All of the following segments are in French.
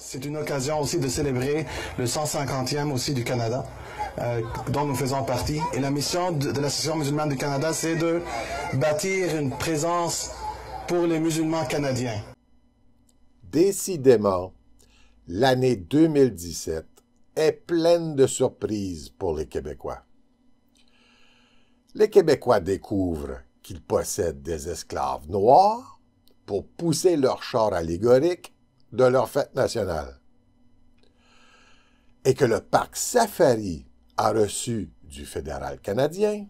C'est une occasion aussi de célébrer le 150e aussi du Canada, dont nous faisons partie. Et la mission de l'Association musulmane du Canada, c'est de bâtir une présence pour les musulmans canadiens. Décidément, l'année 2017 est pleine de surprises pour les Québécois. Les Québécois découvrent qu'ils possèdent des esclaves noirs pour pousser leur char allégorique de leur fête nationale. Et que le parc Safari a reçu du fédéral canadien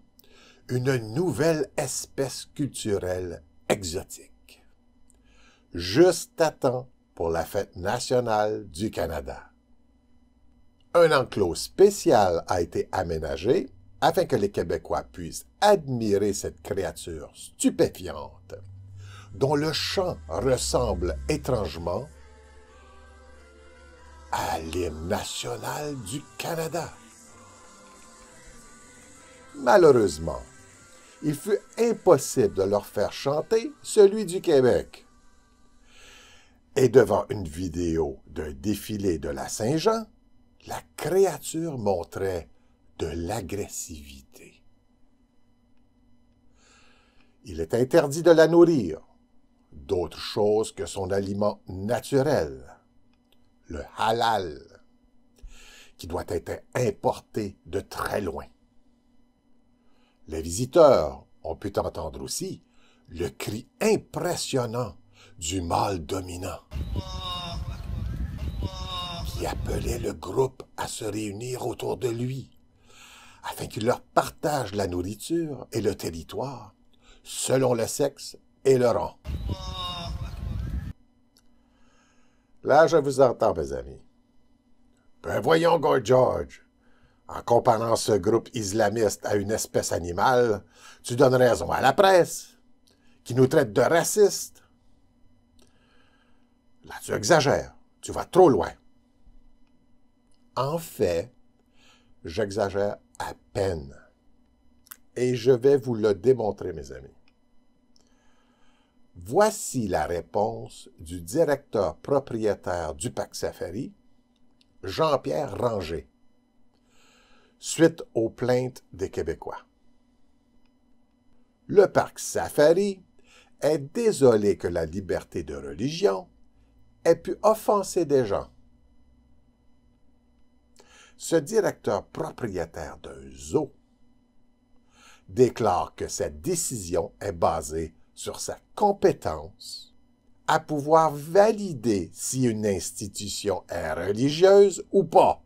une nouvelle espèce culturelle exotique. Juste à temps pour la fête nationale du Canada. Un enclos spécial a été aménagé afin que les Québécois puissent admirer cette créature stupéfiante dont le chant ressemble étrangement à l'hymne national du Canada. Malheureusement, il fut impossible de leur faire chanter celui du Québec. Et devant une vidéo d'un défilé de la Saint-Jean, la créature montrait de l'agressivité. Il est interdit de la nourrir d'autre chose que son aliment naturel, le halal, qui doit être importé de très loin. Les visiteurs ont pu entendre aussi le cri impressionnant du mâle dominant qui appelait le groupe à se réunir autour de lui afin qu'il leur partage la nourriture et le territoire selon le sexe et le rang. Là, je vous entends, mes amis. Ben voyons, Gord George, en comparant ce groupe islamiste à une espèce animale, tu donnes raison à la presse, qui nous traite de racistes. Là, tu exagères, tu vas trop loin. En fait, j'exagère à peine. Et je vais vous le démontrer, mes amis. Voici la réponse du directeur propriétaire du parc Safari, Jean-Pierre Ranger, suite aux plaintes des Québécois. Le parc Safari est désolé que la liberté de religion ait pu offenser des gens. Ce directeur propriétaire d'un zoo déclare que cette décision est basée sur sa compétence à pouvoir valider si une institution est religieuse ou pas.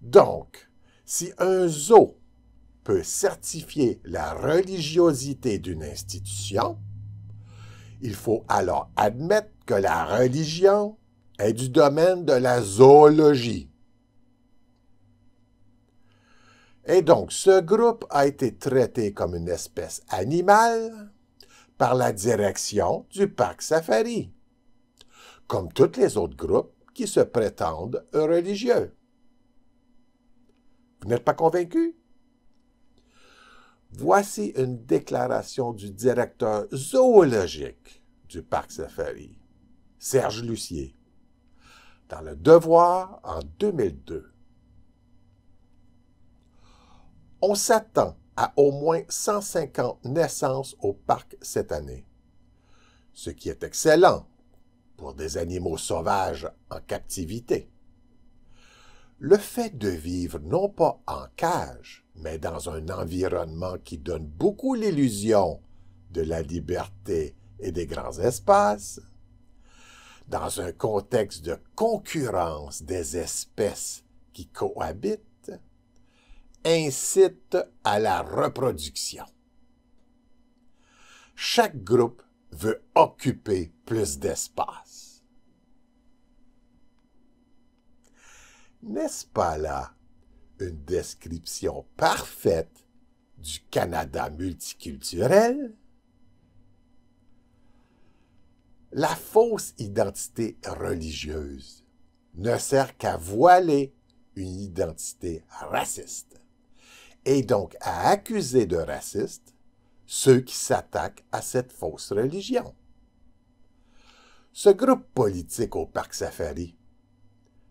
Donc, si un zoo peut certifier la religiosité d'une institution, il faut alors admettre que la religion est du domaine de la zoologie. Et donc, ce groupe a été traité comme une espèce animale par la direction du parc Safari, comme tous les autres groupes qui se prétendent religieux. Vous n'êtes pas convaincu? Voici une déclaration du directeur zoologique du parc Safari, Serge Lucier, dans Le Devoir en 2002. On s'attend à au moins 150 naissances au parc cette année, ce qui est excellent pour des animaux sauvages en captivité. Le fait de vivre non pas en cage, mais dans un environnement qui donne beaucoup l'illusion de la liberté et des grands espaces, dans un contexte de concurrence des espèces qui cohabitent, incite à la reproduction. Chaque groupe veut occuper plus d'espace. N'est-ce pas là une description parfaite du Canada multiculturel? La fausse identité religieuse ne sert qu'à voiler une identité raciste et donc à accuser de racistes ceux qui s'attaquent à cette fausse religion. Ce groupe politique au Parc Safari,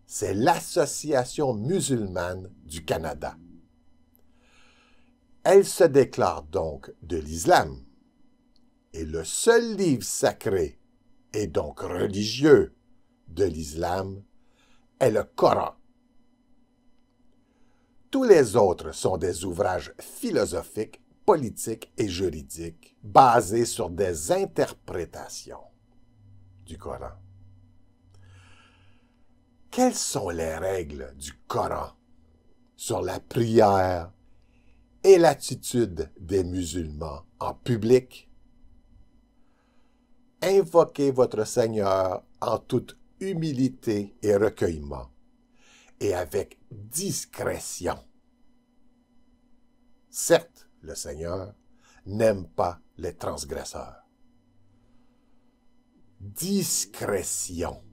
c'est l'Association musulmane du Canada. Elle se déclare donc de l'islam, et le seul livre sacré et donc religieux de l'islam est le Coran. Tous les autres sont des ouvrages philosophiques, politiques et juridiques basés sur des interprétations du Coran. Quelles sont les règles du Coran sur la prière et l'attitude des musulmans en public? Invoquez votre Seigneur en toute humilité et recueillement, et avec discrétion. Certes, le Seigneur n'aime pas les transgresseurs. Discrétion.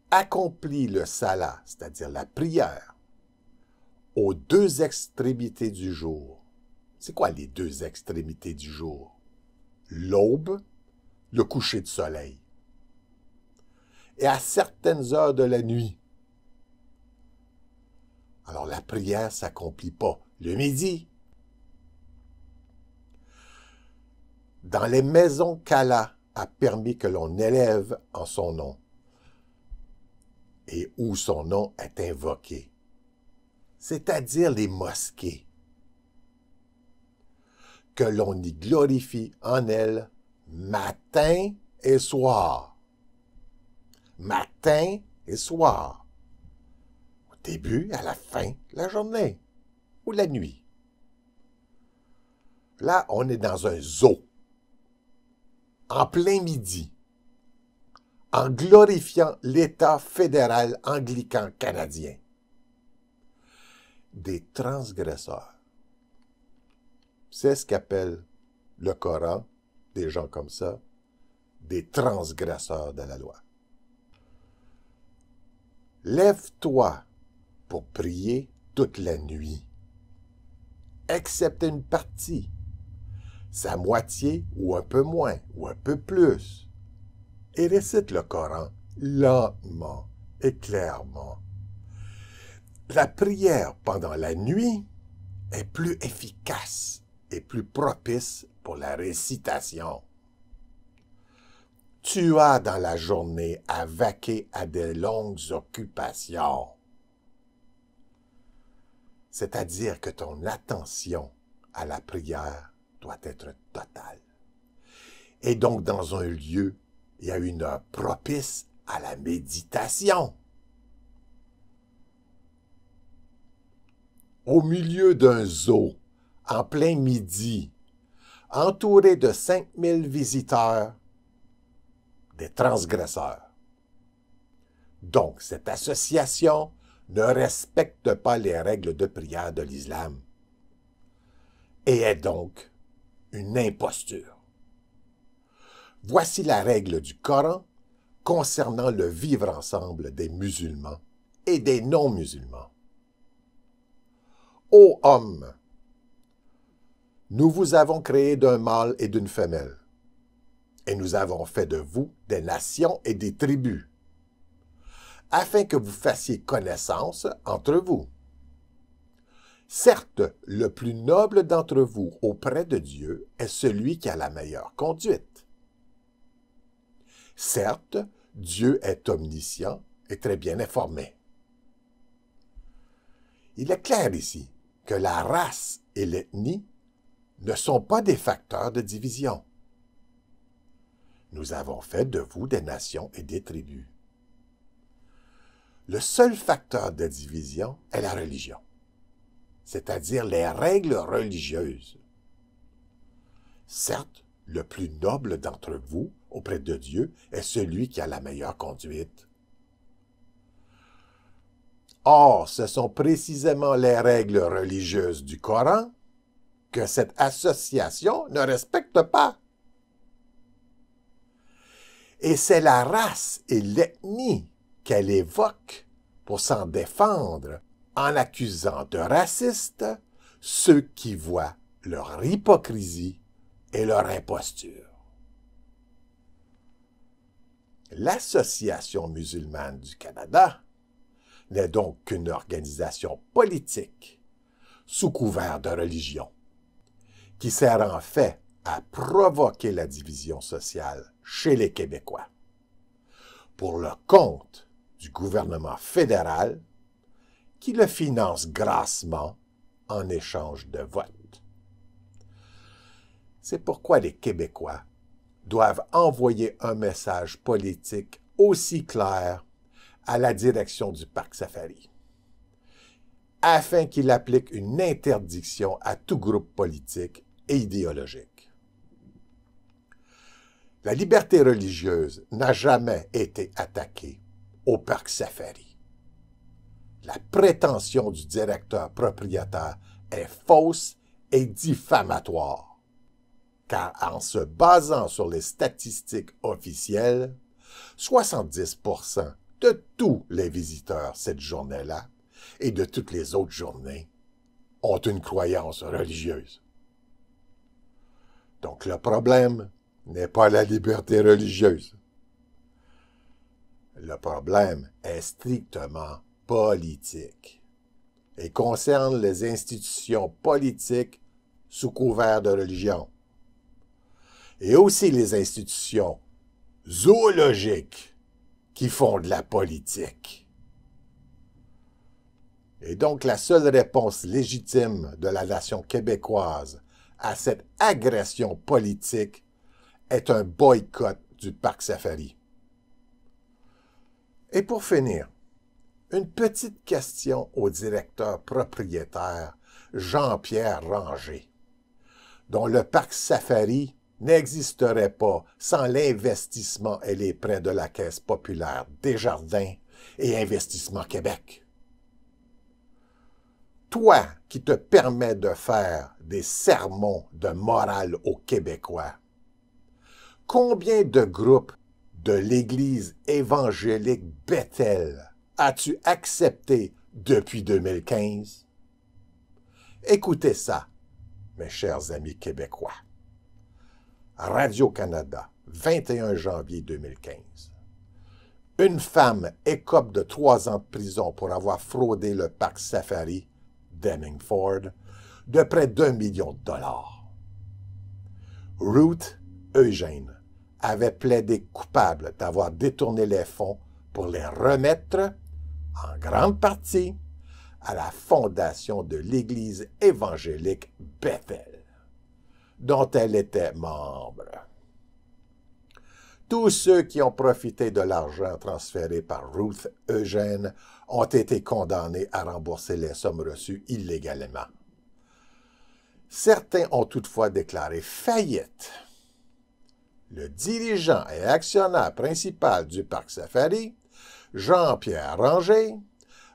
Accomplis le salat, c'est-à-dire la prière, aux deux extrémités du jour. C'est quoi les deux extrémités du jour? L'aube, le coucher de soleil. Et à certaines heures de la nuit. Alors la prière ne s'accomplit pas le midi. Dans les maisons qu'Allah a permis que l'on élève en son nom, et où son nom est invoqué, c'est-à-dire les mosquées, que l'on y glorifie en elles matin et soir. Matin et soir. Au début, à la fin de la journée ou la nuit. Là, on est dans un zoo, en plein midi, en glorifiant l'État fédéral anglican canadien. Des transgresseurs. C'est ce qu'appelle le Coran, des gens comme ça, des transgresseurs de la loi. Lève-toi pour prier toute la nuit, excepté une partie, sa moitié ou un peu moins ou un peu plus, et récite le Coran lentement et clairement. La prière pendant la nuit est plus efficace et plus propice pour la récitation. Tu as dans la journée à vaquer à de longues occupations. C'est-à-dire que ton attention à la prière doit être totale. Et donc, dans un lieu, il y a une heure propice à la méditation. Au milieu d'un zoo, en plein midi, entouré de 5000 visiteurs, des transgresseurs. Donc, cette association ne respecte pas les règles de prière de l'islam et est donc une imposture. Voici la règle du Coran concernant le vivre ensemble des musulmans et des non-musulmans. Ô hommes, nous vous avons créé d'un mâle et d'une femelle, et nous avons fait de vous des nations et des tribus, afin que vous fassiez connaissance entre vous. Certes, le plus noble d'entre vous auprès de Dieu est celui qui a la meilleure conduite. Certes, Dieu est omniscient et très bien informé. Il est clair ici que la race et l'ethnie ne sont pas des facteurs de division. Nous avons fait de vous des nations et des tribus. Le seul facteur de division est la religion, c'est-à-dire les règles religieuses. Certes, le plus noble d'entre vous auprès de Dieu est celui qui a la meilleure conduite. Or, ce sont précisément les règles religieuses du Coran que cette association ne respecte pas. Et c'est la race et l'ethnie qu'elle évoque pour s'en défendre en accusant de racistes ceux qui voient leur hypocrisie et leur imposture. L'Association musulmane du Canada n'est donc qu'une organisation politique sous couvert de religion, qui sert en fait à provoquer la division sociale chez les Québécois, pour le compte du gouvernement fédéral qui le finance grassement en échange de votes. C'est pourquoi les Québécois doivent envoyer un message politique aussi clair à la direction du Parc Safari, afin qu'il applique une interdiction à tout groupe politique et idéologique. La liberté religieuse n'a jamais été attaquée au Parc Safari. La prétention du directeur propriétaire est fausse et diffamatoire, car en se basant sur les statistiques officielles, 70% de tous les visiteurs cette journée-là et de toutes les autres journées ont une croyance religieuse. Donc le problème n'est pas la liberté religieuse. Le problème est strictement politique et concerne les institutions politiques sous couvert de religion et aussi les institutions zoologiques qui font de la politique. Et donc la seule réponse légitime de la nation québécoise à cette agression politique est un boycott du Parc Safari. Et pour finir, une petite question au directeur propriétaire Jean-Pierre Ranger, dont le Parc Safari n'existerait pas sans l'investissement et les prêts de la Caisse populaire Desjardins et Investissement Québec. Toi qui te permets de faire des sermons de morale aux Québécois, combien de groupes de l'Église évangélique Bethel as-tu accepté depuis 2015? Écoutez ça, mes chers amis québécois. Radio-Canada, 21 janvier 2015. Une femme écope de 3 ans de prison pour avoir fraudé le Parc Safari Deming-Ford de près d'1 million de dollars. Ruth Eugène avait plaidé coupable d'avoir détourné les fonds pour les remettre, en grande partie, à la fondation de l'Église évangélique Bethel, dont elle était membre. Tous ceux qui ont profité de l'argent transféré par Ruth Eugène ont été condamnés à rembourser les sommes reçues illégalement. Certains ont toutefois déclaré faillite. Le dirigeant et actionnaire principal du Parc Safari, Jean-Pierre Ranger,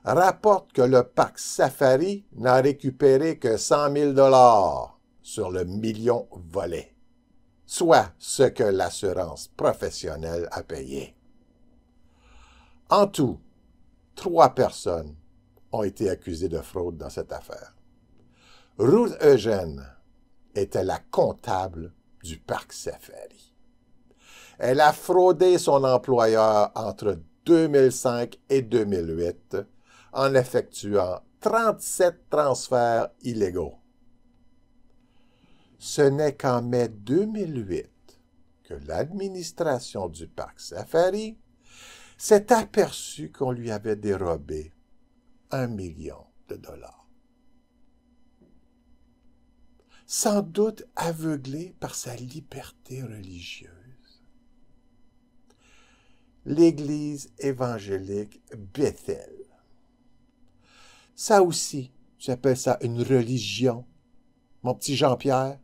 rapporte que le Parc Safari n'a récupéré que 100 000 $ sur le million volé, soit ce que l'assurance professionnelle a payé. En tout, 3 personnes ont été accusées de fraude dans cette affaire. Ruth Eugène était la comptable du Parc Safari. Elle a fraudé son employeur entre 2005 et 2008 en effectuant 37 transferts illégaux. Ce n'est qu'en mai 2008 que l'administration du Parc Safari s'est aperçue qu'on lui avait dérobé 1 million de dollars. Sans doute aveuglé par sa liberté religieuse. L'Église évangélique Bethel. Ça aussi, tu appelles ça une religion, mon petit Jean-Pierre?